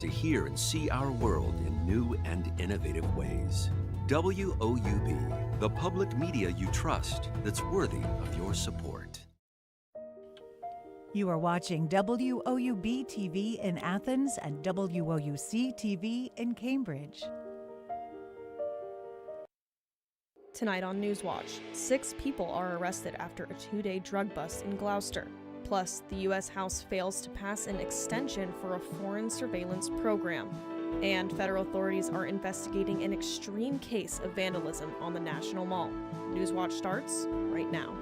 to hear and see our world in new and innovative ways. WOUB, the public media you trust that's worthy of your support. You are watching WOUB TV in Athens and WOUC TV in Cambridge. Tonight on Newswatch, 6 people are arrested after a 2-day drug bust in Gloucester. Plus, the U.S. House fails to pass an extension for a foreign surveillance program. And federal authorities are investigating an extreme case of vandalism on the National Mall. Newswatch starts right now.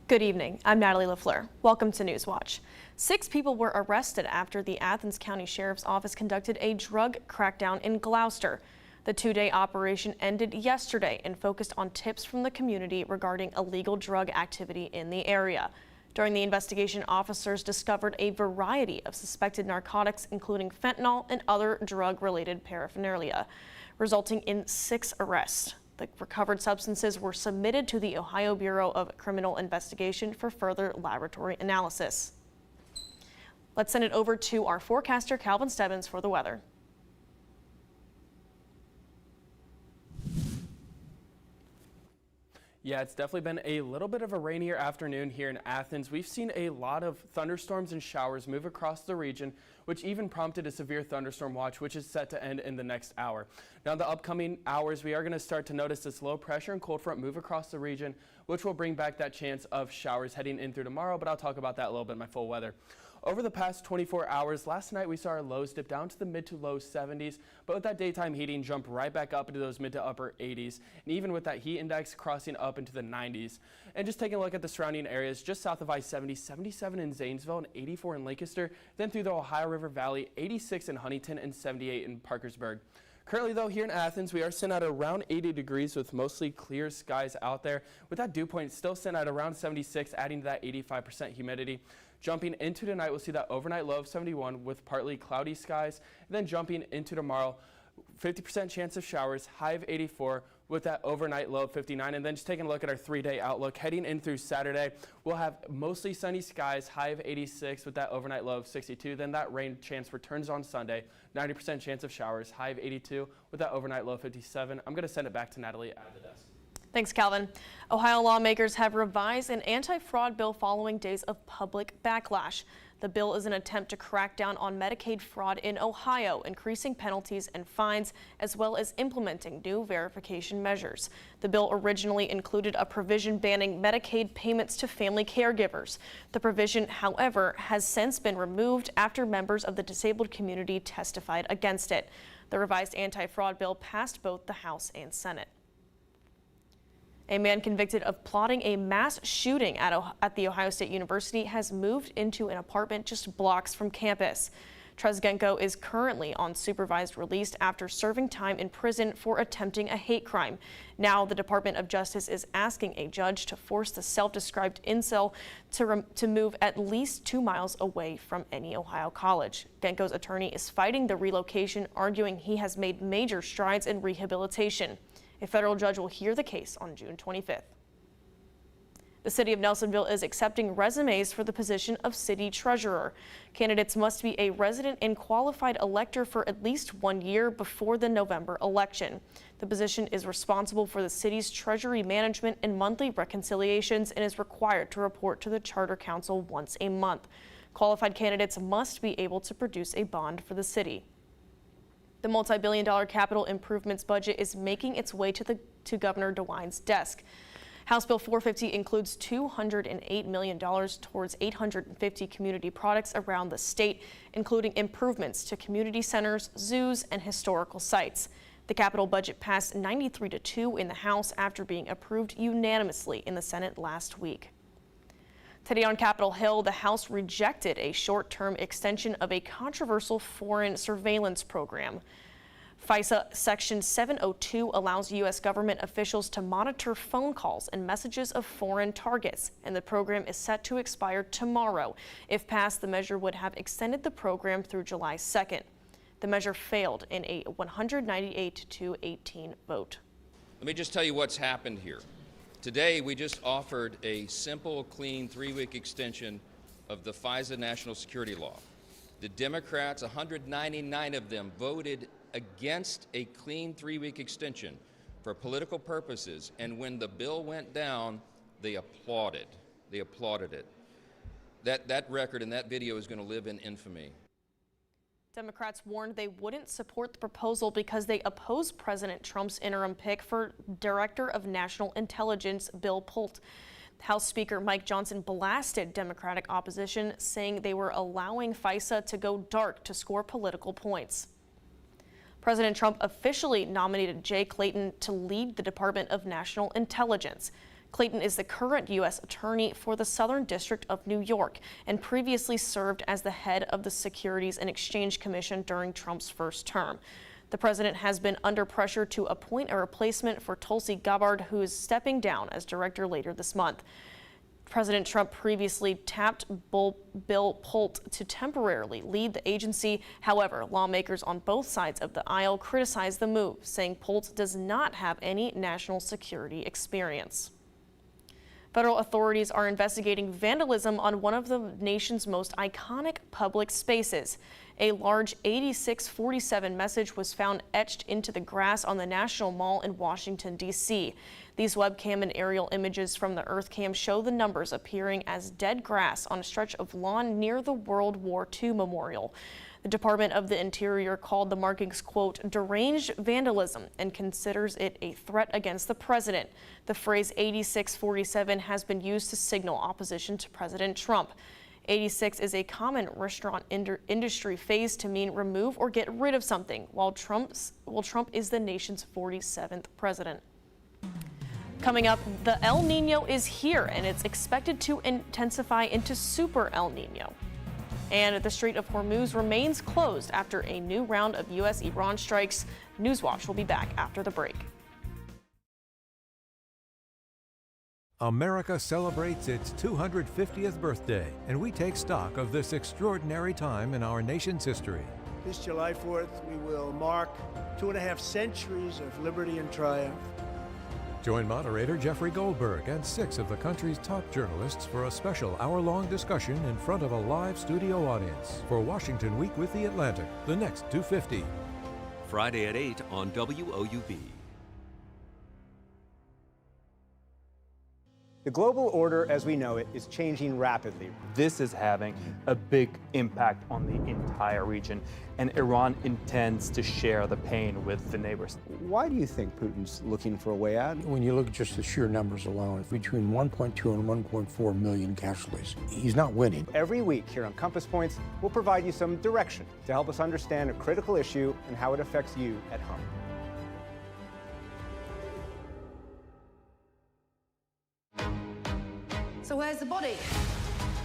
Good evening, I'm Natalie LaFleur. Welcome to Newswatch. 6 people were arrested after the Athens County Sheriff's Office conducted a drug crackdown in Gloucester. The 2-day operation ended yesterday and focused on tips from the community regarding illegal drug activity in the area. During the investigation, officers discovered a variety of suspected narcotics, including fentanyl and other drug-related paraphernalia, resulting in 6 arrests. The recovered substances were submitted to the Ohio Bureau of Criminal Investigation for further laboratory analysis. Let's send it over to our forecaster, Calvin Stebbins, for the weather. Yeah, it's definitely been a little bit of a rainier afternoon here in Athens. We've seen a lot of thunderstorms and showers move across the region, which even prompted a severe thunderstorm watch, which is set to end in the next hour. Now, in the upcoming hours, we are going to start to notice this low pressure and cold front move across the region, which will bring back that chance of showers heading in through tomorrow, but I'll talk about that a little bit in my full weather. Over the past 24 hours, last night we saw our lows dip down to the mid to low 70s, but with that daytime heating jump right back up into those mid to upper 80s, and even with that heat index crossing up into the 90s. And just taking a look at the surrounding areas, just south of I-70, 77 in Zanesville and 84 in Lancaster, then through the Ohio River Valley, 86 in Huntington and 78 in Parkersburg. Currently, though, here in Athens, we are sitting at around 80 degrees with mostly clear skies out there, with that dew point still sitting at around 76, adding to that 85% humidity. Jumping into tonight, we'll see that overnight low of 71 with partly cloudy skies. And then jumping into tomorrow, 50% chance of showers, high of 84 with that overnight low of 59. And then just taking a look at our 3-day outlook, heading in through Saturday, we'll have mostly sunny skies, high of 86 with that overnight low of 62. Then that rain chance returns on Sunday, 90% chance of showers, high of 82 with that overnight low of 57. I'm going to send it back to Natalie at the desk. Thanks, Calvin. Ohio lawmakers have revised an anti-fraud bill following days of public backlash. The bill is an attempt to crack down on Medicaid fraud in Ohio, increasing penalties and fines, as well as implementing new verification measures. The bill originally included a provision banning Medicaid payments to family caregivers. The provision, however, has since been removed after members of the disabled community testified against it. The revised anti-fraud bill passed both the House and Senate. A man convicted of plotting a mass shooting at the Ohio State University has moved into an apartment just blocks from campus. Trezgenko is currently on supervised release after serving time in prison for attempting a hate crime. Now the Department of Justice is asking a judge to force the self-described incel to move at least 2 miles away from any Ohio college. Genko's attorney is fighting the relocation, arguing he has made major strides in rehabilitation. A federal judge will hear the case on June 25th. The city of Nelsonville is accepting resumes for the position of city treasurer. Candidates must be a resident and qualified elector for at least 1 year before the November election. The position is responsible for the city's treasury management and monthly reconciliations and is required to report to the Charter Council once a month. Qualified candidates must be able to produce a bond for the city. The multi-billion-dollar capital improvements budget is making its way to Governor DeWine's desk. House Bill 450 includes $208 million towards 850 community products around the state, including improvements to community centers, zoos, and historical sites. The capital budget passed 93-2 in the House after being approved unanimously in the Senate last week. Today on Capitol Hill, the House rejected a short-term extension of a controversial foreign surveillance program. FISA Section 702 allows U.S. government officials to monitor phone calls and messages of foreign targets, and the program is set to expire tomorrow. If passed, the measure would have extended the program through July 2nd. The measure failed in a 198-to-18 vote. Let me just tell you what's happened here. Today, we just offered a simple, clean 3-week extension of the FISA national security law. The Democrats, 199 of them, voted against a clean 3-week extension for political purposes, and when the bill went down, they applauded. They applauded it. That record and that video is going to live in infamy. Democrats warned they wouldn't support the proposal because they oppose President Trump's interim pick for Director of National Intelligence, Bill Pulte. House Speaker Mike Johnson blasted Democratic opposition, saying they were allowing FISA to go dark to score political points. President Trump officially nominated Jay Clayton to lead the Department of National Intelligence. Clayton is the current U.S. Attorney for the Southern District of New York and previously served as the head of the Securities and Exchange Commission during Trump's first term. The president has been under pressure to appoint a replacement for Tulsi Gabbard, who is stepping down as director later this month. President Trump previously tapped Bill Pulte to temporarily lead the agency. However, lawmakers on both sides of the aisle criticized the move, saying Pulte does not have any national security experience. Federal authorities are investigating vandalism on one of the nation's most iconic public spaces. A large 8647 message was found etched into the grass on the National Mall in Washington, D.C. These webcam and aerial images from the EarthCam show the numbers appearing as dead grass on a stretch of lawn near the World War II memorial. The Department of the Interior called the markings, quote, deranged vandalism and considers it a threat against the president. The phrase 8647 has been used to signal opposition to President Trump. 86 is a common restaurant industry phrase to mean remove or get rid of something, while Trump is the nation's 47th president. Coming up, the El Nino is here, and it's expected to intensify into Super El Nino. And the Strait of Hormuz remains closed after a new round of U.S.-Iran strikes. Newswatch will be back after the break. America celebrates its 250th birthday, and we take stock of this extraordinary time in our nation's history. This July 4th, we will mark 2.5 centuries of liberty and triumph. Join moderator Jeffrey Goldberg and 6 of the country's top journalists for a special hour-long discussion in front of a live studio audience for Washington Week with the Atlantic, the next 250. Friday at 8 on WOUB. The global order as we know it is changing rapidly. This is having a big impact on the entire region, and Iran intends to share the pain with the neighbors. Why do you think Putin's looking for a way out? When you look at just the sheer numbers alone, between 1.2 and 1.4 million casualties, he's not winning. Every week here on Compass Points, we'll provide you some direction to help us understand a critical issue and how it affects you at home. So where's the body?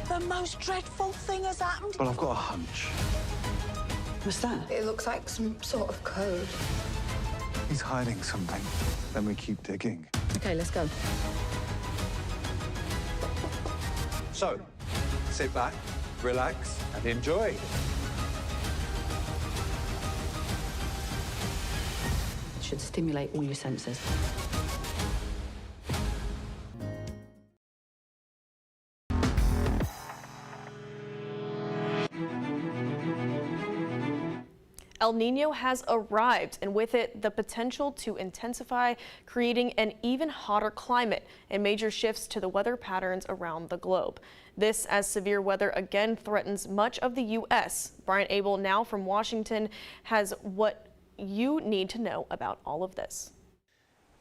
The most dreadful thing has happened. Well, I've got a hunch. What's that? It looks like some sort of code. He's hiding something. Then we keep digging. Okay, let's go. So, sit back, relax, and enjoy. It should stimulate all your senses. El Nino has arrived, and with it, the potential to intensify, creating an even hotter climate and major shifts to the weather patterns around the globe. This as severe weather again threatens much of the U.S. Brian Abel, now from Washington, has what you need to know about all of this.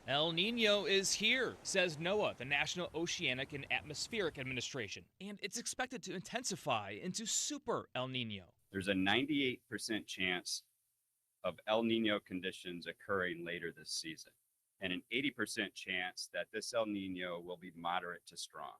El Nino is here, says NOAA, the National Oceanic and Atmospheric Administration, and it's expected to intensify into Super El Nino. There's a 98% chance of El Nino conditions occurring later this season, and an 80% chance that this El Nino will be moderate to strong.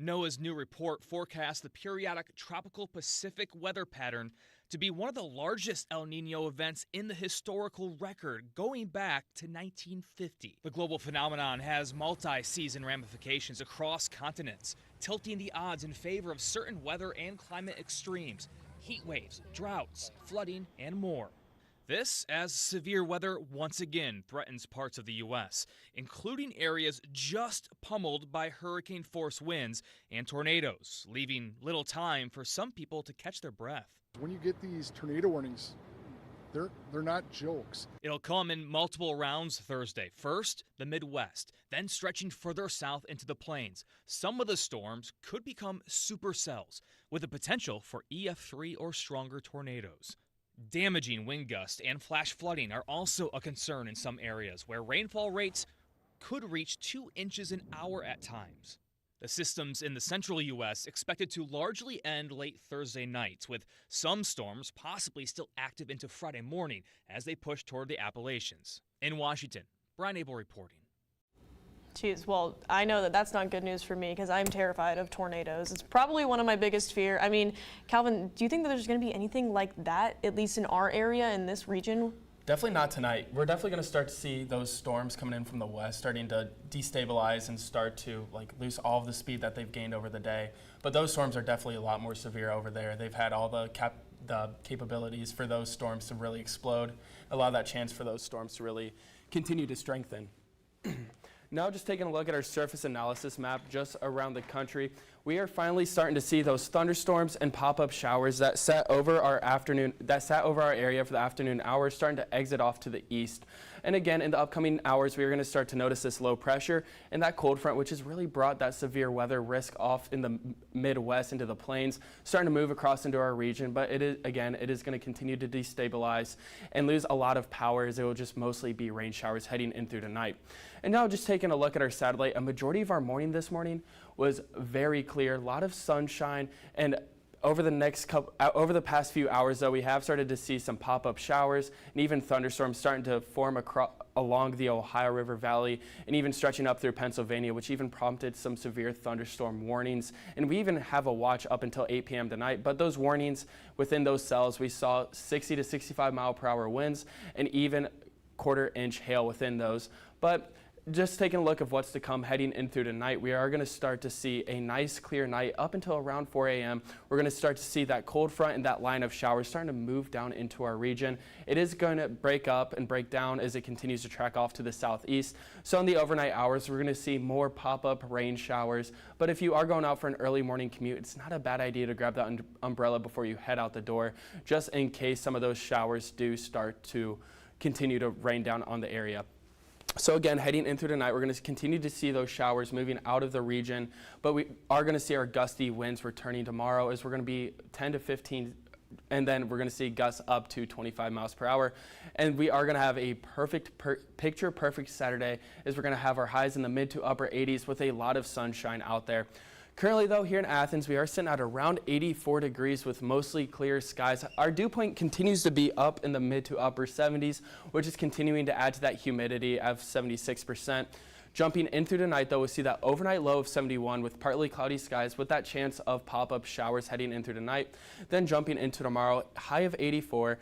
NOAA's new report forecasts the periodic tropical Pacific weather pattern to be one of the largest El Nino events in the historical record, going back to 1950. The global phenomenon has multi-season ramifications across continents, tilting the odds in favor of certain weather and climate extremes, heat waves, droughts, flooding, and more. This as severe weather once again threatens parts of the U.S., including areas just pummeled by hurricane-force winds and tornadoes, leaving little time for some people to catch their breath. When you get these tornado warnings, they're not jokes. It'll come in multiple rounds Thursday. First, the Midwest, then stretching further south into the plains. Some of the storms could become supercells with the potential for EF3 or stronger tornadoes. Damaging wind gusts and flash flooding are also a concern in some areas where rainfall rates could reach 2 inches an hour at times. The systems in the central U.S. expected to largely end late Thursday night, with some storms possibly still active into Friday morning as they push toward the Appalachians. In Washington, Brian Abel reporting. Geez, well, I know that that's not good news for me because I'm terrified of tornadoes. It's probably one of my biggest fear. I mean, Calvin, do you think that there's going to be anything like that, at least in our area, in this region? Definitely not tonight. We're definitely going to start to see those storms coming in from the west starting to destabilize and start to lose all of the speed that they've gained over the day. But those storms are definitely a lot more severe over there. They've had all the capabilities for those storms to really explode. A lot of that chance for those storms to really continue to strengthen. Now just taking a look at our surface analysis map just around the country, we are finally starting to see those thunderstorms and pop-up showers that sat over our area for the afternoon hours starting to exit off to the east. And again, in the upcoming hours, we are going to start to notice this low pressure and that cold front, which has really brought that severe weather risk off in the Midwest into the plains, starting to move across into our region. But it is going to continue to destabilize and lose a lot of power as it will just mostly be rain showers heading in through tonight. And now just taking a look at our satellite, a majority of our morning this morning was very clear, a lot of sunshine, and over the past few hours, though, we have started to see some pop-up showers and even thunderstorms starting to form along the Ohio River Valley and even stretching up through Pennsylvania, which even prompted some severe thunderstorm warnings. And we even have a watch up until 8 p.m. tonight. But those warnings, within those cells, we saw 60 to 65 mile per hour winds and even quarter-inch hail within those. But just taking a look of what's to come heading in through tonight, we are going to start to see a nice clear night up until around 4 a.m. We're going to start to see that cold front and that line of showers starting to move down into our region. It is going to break up and break down as it continues to track off to the southeast. So in the overnight hours, we're going to see more pop-up rain showers. But if you are going out for an early morning commute, it's not a bad idea to grab that umbrella before you head out the door, just in case some of those showers do start to continue to rain down on the area. So again, heading in through tonight, we're going to continue to see those showers moving out of the region, but we are going to see our gusty winds returning tomorrow as we're going to be 10 to 15, and then we're going to see gusts up to 25 miles per hour. And we are going to have a picture-perfect Saturday as we're going to have our highs in the mid to upper 80s with a lot of sunshine out there. Currently, though, here in Athens, we are sitting at around 84 degrees with mostly clear skies. Our dew point continues to be up in the mid to upper 70s, which is continuing to add to that humidity of 76%. Jumping in through tonight, though, we see that overnight low of 71 with partly cloudy skies with that chance of pop-up showers heading in through tonight. Then jumping into tomorrow, high of 84.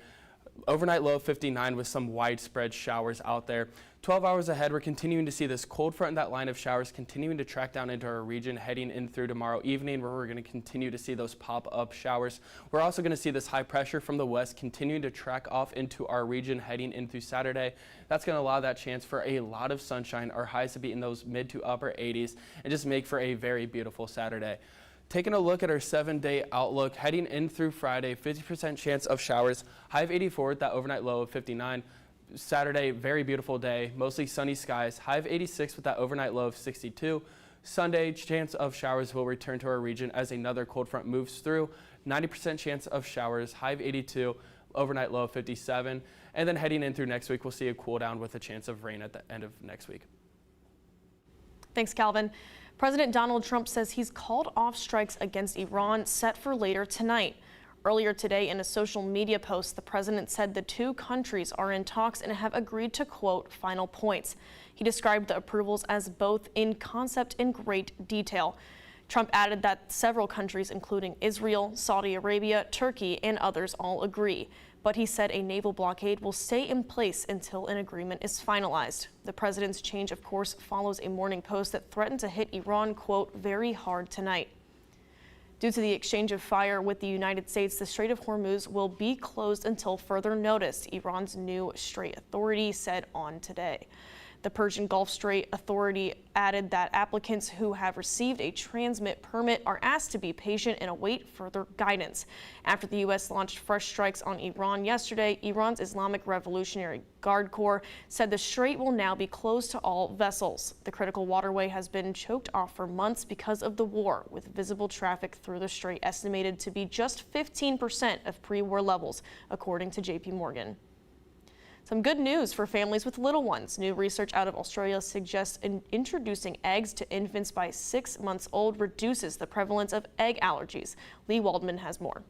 Overnight low of 59 with some widespread showers out there. 12 hours ahead, we're continuing to see this cold front and that line of showers continuing to track down into our region heading in through tomorrow evening, where we're going to continue to see those pop-up showers. We're also going to see this high pressure from the west continuing to track off into our region heading in through Saturday. That's going to allow that chance for a lot of sunshine, our highs to be in those mid to upper 80s, and just make for a very beautiful Saturday. Taking a look at our 7-day outlook, heading in through Friday, 50% chance of showers, high of 84 with that overnight low of 59. Saturday, very beautiful day, mostly sunny skies, high of 86 with that overnight low of 62. Sunday, chance of showers will return to our region as another cold front moves through. 90% chance of showers, high of 82, overnight low of 57. And then heading in through next week, we'll see a cool down with a chance of rain at the end of next week. Thanks, Calvin. President Donald Trump says he's called off strikes against Iran set for later tonight. Earlier today, in a social media post, the president said the two countries are in talks and have agreed to, quote, final points. He described the approvals as both in concept and great detail. Trump added that several countries, including Israel, Saudi Arabia, Turkey, and others, all agree. But he said a naval blockade will stay in place until an agreement is finalized. The president's change, of course, follows a morning post that threatened to hit Iran, quote, very hard tonight. Due to the exchange of fire with the United States, the Strait of Hormuz will be closed until further notice, Iran's new Strait Authority said on today. The Persian Gulf Strait Authority added that applicants who have received a transmit permit are asked to be patient and await further guidance. After the U.S. launched fresh strikes on Iran yesterday, Iran's Islamic Revolutionary Guard Corps said the strait will now be closed to all vessels. The critical waterway has been choked off for months because of the war, with visible traffic through the strait estimated to be just 15% of pre-war levels, according to J.P. Morgan. Some good news for families with little ones. New research out of Australia suggests introducing eggs to infants by 6 months old reduces the prevalence of egg allergies. Lee Waldman has more.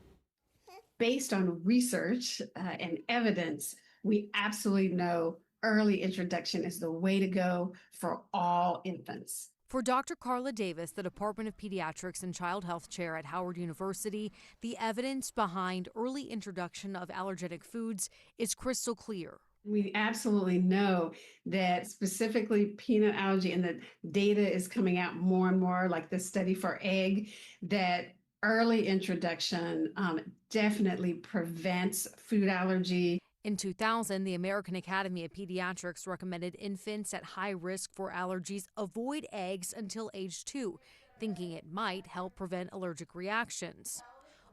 Based on research and evidence, we absolutely know early introduction is the way to go for all infants. For Dr. Carla Davis, the Department of Pediatrics and Child Health Chair at Howard University, the evidence behind early introduction of allergenic foods is crystal clear. We absolutely know that specifically peanut allergy, and the data is coming out more and more, like this study for egg, that early introduction definitely prevents food allergy. In 2000, the American Academy of Pediatrics recommended infants at high risk for allergies avoid eggs until age 2, thinking it might help prevent allergic reactions.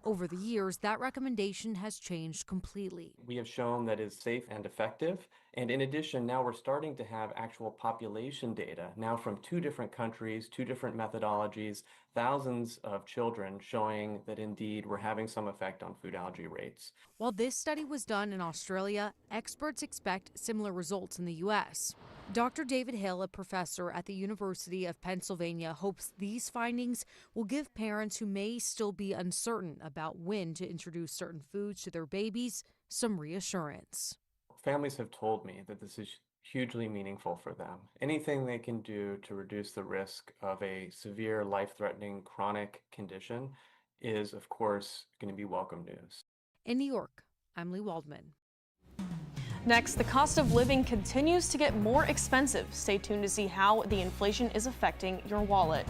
Over the years, that recommendation has changed completely. We have shown that it's safe and effective. And in addition, now we're starting to have actual population data, now from 2 different countries, 2 different methodologies, thousands of children showing that indeed we're having some effect on food allergy rates. While this study was done in Australia, experts expect similar results in the U.S. Dr. David Hill, a professor at the University of Pennsylvania, hopes these findings will give parents who may still be uncertain about when to introduce certain foods to their babies some reassurance. Families have told me that this is hugely meaningful for them. Anything they can do to reduce the risk of a severe, life-threatening chronic condition is, of course, going to be welcome news. In New York, I'm Lee Waldman. Next, the cost of living continues to get more expensive. Stay tuned to see how the inflation is affecting your wallet.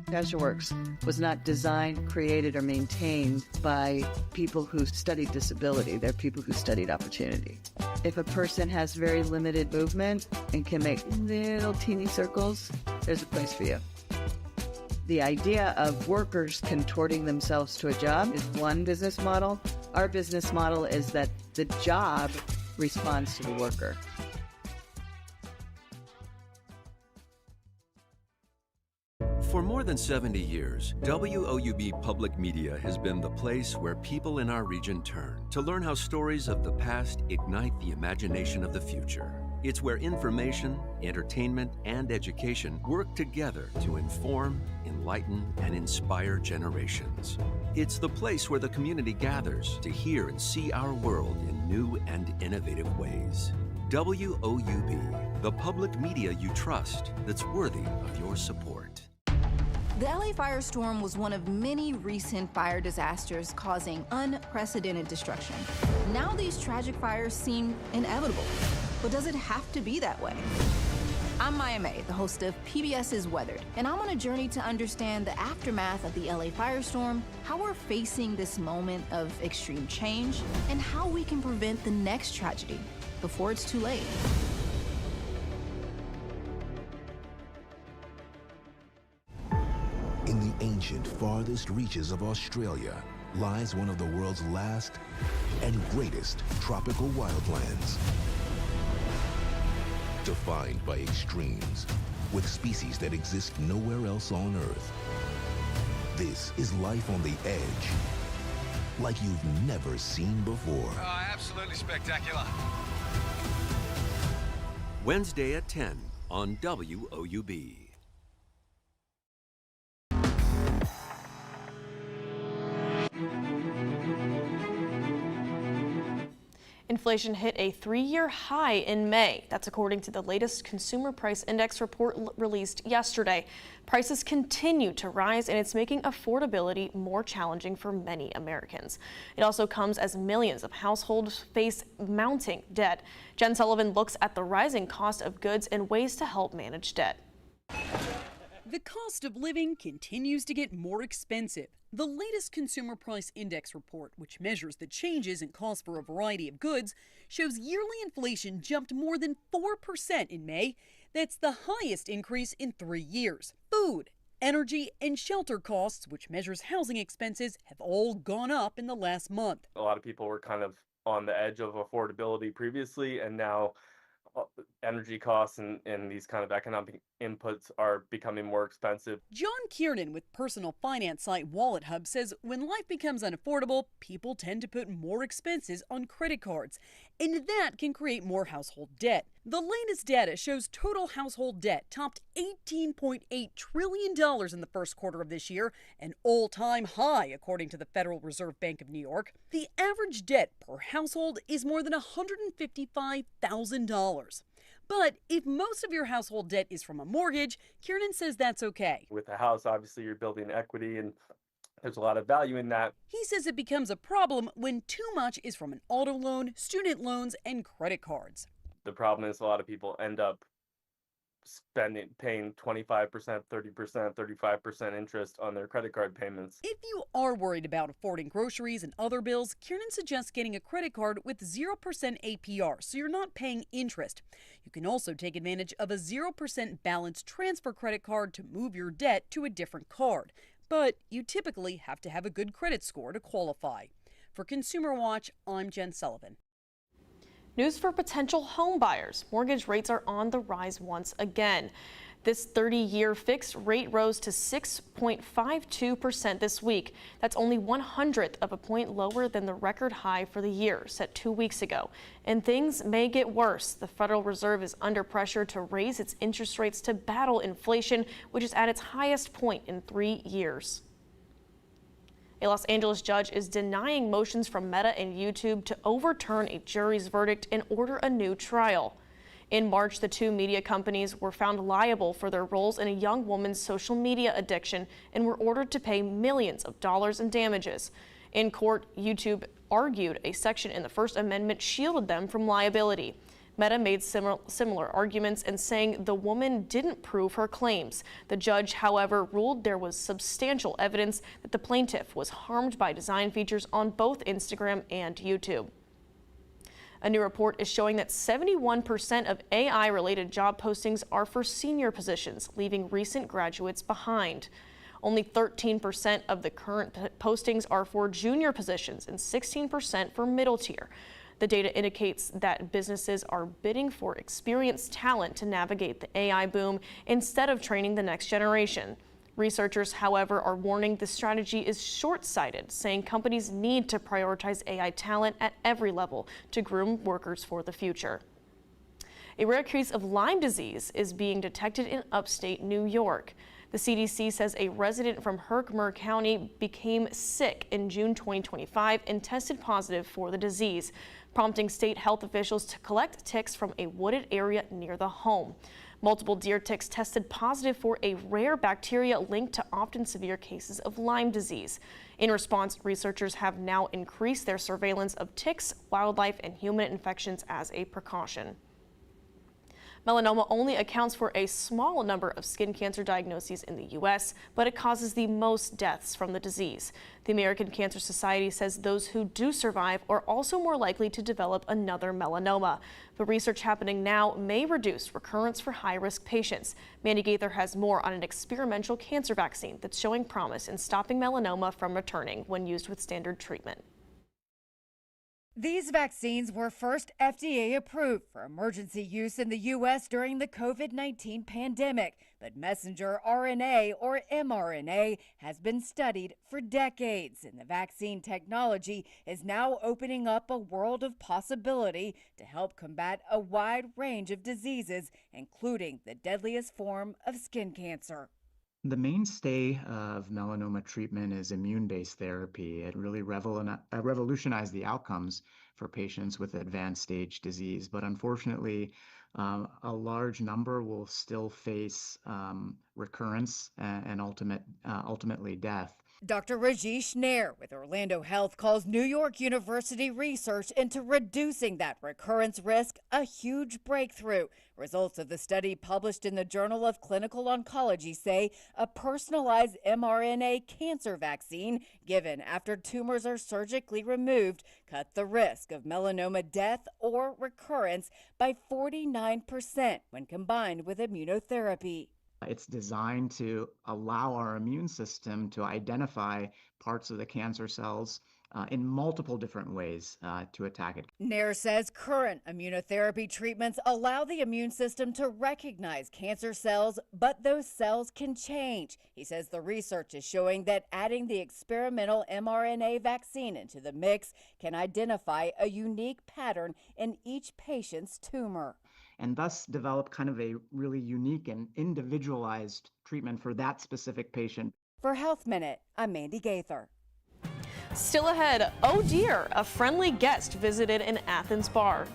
CasualWorks was not designed, created, or maintained by people who studied disability. They're people who studied opportunity. If a person has very limited movement and can make little teeny circles, there's a place for you. The idea of workers contorting themselves to a job is one business model. Our business model is that the job responds to the worker. For more than 70 years, WOUB Public Media has been the place where people in our region turn to learn how stories of the past ignite the imagination of the future. It's where information, entertainment, and education work together to inform, enlighten, and inspire generations. It's the place where the community gathers to hear and see our world in new and innovative ways. WOUB, the public media you trust that's worthy of your support. The LA firestorm was one of many recent fire disasters causing unprecedented destruction. Now these tragic fires seem inevitable, but does it have to be that way? I'm Maya May, the host of PBS's Weathered, and I'm on a journey to understand the aftermath of the LA firestorm, how we're facing this moment of extreme change, and how we can prevent the next tragedy before it's too late. In the ancient, farthest reaches of Australia lies one of the world's last and greatest tropical wildlands. Defined by extremes, with species that exist nowhere else on Earth. This is life on the edge, like you've never seen before. Oh, absolutely spectacular. Wednesday at 10 on WOUB. Inflation hit a 3-year high in May. That's according to the latest Consumer Price Index report released yesterday. Prices continue to rise, and it's making affordability more challenging for many Americans. It also comes as millions of households face mounting debt. Jen Sullivan looks at the rising cost of goods and ways to help manage debt. The cost of living continues to get more expensive. The latest Consumer Price Index report, which measures the changes in cost for a variety of goods, shows yearly inflation jumped more than 4% in May. That's the highest increase in 3 years. Food, energy, and shelter costs, which measures housing expenses, have all gone up in the last month. A lot of people were kind of on the edge of affordability previously, and now energy costs and these kind of economic inputs are becoming more expensive. John Kiernan with personal finance site Wallet Hub says when life becomes unaffordable, people tend to put more expenses on credit cards, and that can create more household debt. The latest data shows total household debt topped $18.8 trillion in the first quarter of this year, an all-time high according to the Federal Reserve Bank of New York. The average debt per household is more than $155,000. But if most of your household debt is from a mortgage, Kiernan says that's okay. With a house, obviously you're building equity and there's a lot of value in that. He says it becomes a problem when too much is from an auto loan, student loans, and credit cards. The problem is a lot of people end up paying 25%, 30%, 35% interest on their credit card payments. If you are worried about affording groceries and other bills, Kiernan suggests getting a credit card with 0% APR, so you're not paying interest. You can also take advantage of a 0% balance transfer credit card to move your debt to a different card. But you typically have to have a good credit score to qualify. For Consumer Watch, I'm Jen Sullivan. News for potential home buyers. Mortgage rates are on the rise once again. This 30-year fixed rate rose to 6.52% this week. That's only 1/100th of a point lower than the record high for the year set 2 weeks ago. And things may get worse. The Federal Reserve is under pressure to raise its interest rates to battle inflation, which is at its highest point in 3 years. A Los Angeles judge is denying motions from Meta and YouTube to overturn a jury's verdict and order a new trial. In March, the two media companies were found liable for their roles in a young woman's social media addiction and were ordered to pay millions of dollars in damages. In court, YouTube argued a section in the First Amendment shielded them from liability. Meta made similar arguments and saying the woman didn't prove her claims. The judge, however, ruled there was substantial evidence that the plaintiff was harmed by design features on both Instagram and YouTube. A new report is showing that 71% of AI-related job postings are for senior positions, leaving recent graduates behind. Only 13% of the current postings are for junior positions and 16% for middle tier. The data indicates that businesses are bidding for experienced talent to navigate the AI boom instead of training the next generation. Researchers, however, are warning the strategy is short-sighted, saying companies need to prioritize AI talent at every level to groom workers for the future. A rare case of Lyme disease is being detected in upstate New York. The CDC says a resident from Herkimer County became sick in June 2025 and tested positive for the disease, prompting state health officials to collect ticks from a wooded area near the home. Multiple deer ticks tested positive for a rare bacteria linked to often severe cases of Lyme disease. In response, researchers have now increased their surveillance of ticks, wildlife, and human infections as a precaution. Melanoma only accounts for a small number of skin cancer diagnoses in the U.S., but it causes the most deaths from the disease. The American Cancer Society says those who do survive are also more likely to develop another melanoma. The research happening now may reduce recurrence for high-risk patients. Mandy Gaither has more on an experimental cancer vaccine that's showing promise in stopping melanoma from returning when used with standard treatment. These vaccines were first FDA approved for emergency use in the U.S. during the COVID-19 pandemic, but messenger RNA or mRNA has been studied for decades, and the vaccine technology is now opening up a world of possibility to help combat a wide range of diseases, including the deadliest form of skin cancer. The mainstay of melanoma treatment is immune-based therapy. It really revolutionized the outcomes for patients with advanced stage disease. But unfortunately, a large number will still face recurrence and ultimately death. Dr. Rajesh Nair with Orlando Health calls New York University research into reducing that recurrence risk a huge breakthrough. Results of the study published in the Journal of Clinical Oncology say a personalized mRNA cancer vaccine given after tumors are surgically removed cut the risk of melanoma death or recurrence by 49% when combined with immunotherapy. It's designed to allow our immune system to identify parts of the cancer cells in multiple different ways to attack it. Nair says current immunotherapy treatments allow the immune system to recognize cancer cells, but those cells can change. He says the research is showing that adding the experimental mRNA vaccine into the mix can identify a unique pattern in each patient's tumor. And thus develop kind of a really unique and individualized treatment for that specific patient. For Health Minute, I'm Mandy Gaither. Still ahead, oh dear, a friendly guest visited an Athens bar.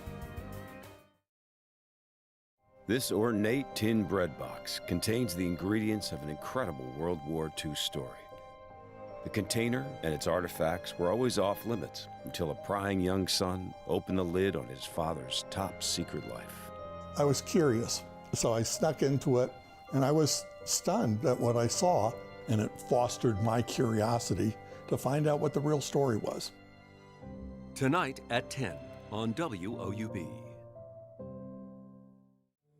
This ornate tin bread box contains the ingredients of an incredible World War II story. The container and its artifacts were always off limits until a prying young son opened the lid on his father's top secret life. I was curious, so I snuck into it, and I was stunned at what I saw, and it fostered my curiosity to find out what the real story was. Tonight at 10 on WOUB.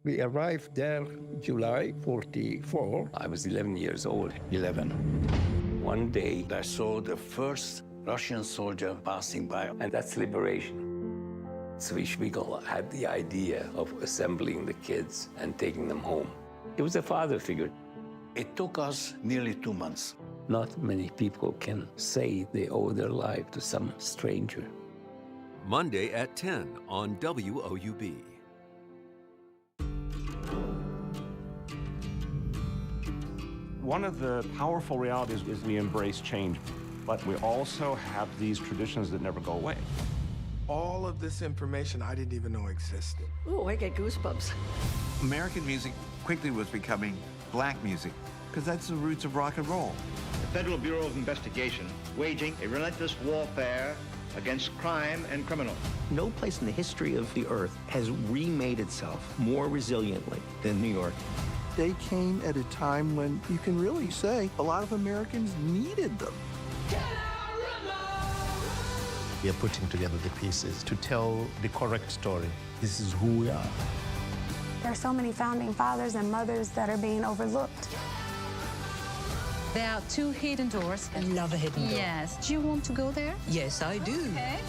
We arrived there July 44. I was 11 years old. 11. One day I saw the first Russian soldier passing by, and that's liberation. Zwischwigel had the idea of assembling the kids and taking them home. It was a father figure. It took us nearly 2 months. Not many people can say they owe their life to some stranger. Monday at 10 on WOUB. One of the powerful realities is we embrace change, but we also have these traditions that never go away. All of this information I didn't even know existed. Oh, I get goosebumps. American music quickly was becoming black music, because that's the roots of rock and roll. The Federal Bureau of Investigation waging a relentless warfare against crime and criminals. No place in the history of the earth has remade itself more resiliently than New York. They came at a time when you can really say a lot of Americans needed them. We are putting together the pieces to tell the correct story. This is who we are. There are so many founding fathers and mothers that are being overlooked. There are 2 hidden doors. I love a hidden door. Yes. Do you want to go there? Yes, I do. Okay.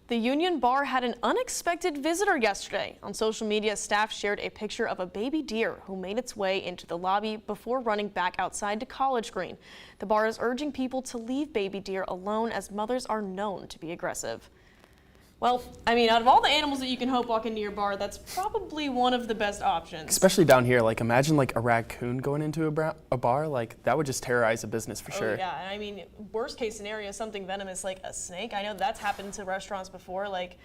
The Union Bar had an unexpected visitor yesterday. On social media, staff shared a picture of a baby deer who made its way into the lobby before running back outside to College Green. The bar is urging people to leave baby deer alone as mothers are known to be aggressive. Well, I mean, out of all the animals that you can hope walk into your bar, that's probably one of the best options. Especially down here, like imagine like a raccoon going into a bar, like that would just terrorize a business for sure. Yeah, and I mean, worst case scenario, something venomous like a snake. I know that's happened to restaurants before, like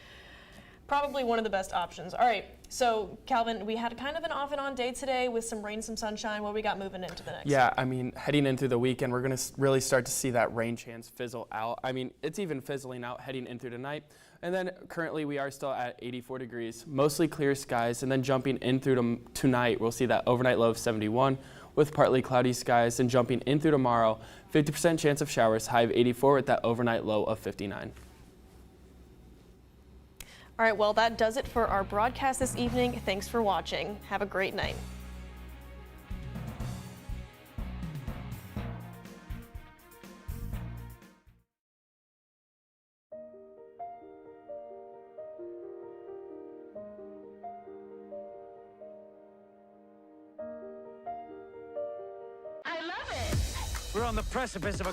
probably one of the best options. All right, so Calvin, we had kind of an off and on day today with some rain, some sunshine. What we got moving into the next Yeah, week? I mean, heading in through the weekend, we're going to really start to see that rain chance fizzle out. I mean, it's even fizzling out heading in through tonight. And then currently we are still at 84 degrees, mostly clear skies. And then jumping in through tonight, we'll see that overnight low of 71 with partly cloudy skies. And jumping in through tomorrow, 50% chance of showers, high of 84 with that overnight low of 59. All right, well, that does it for our broadcast this evening. Thanks for watching. Have a great night. We're on the precipice of a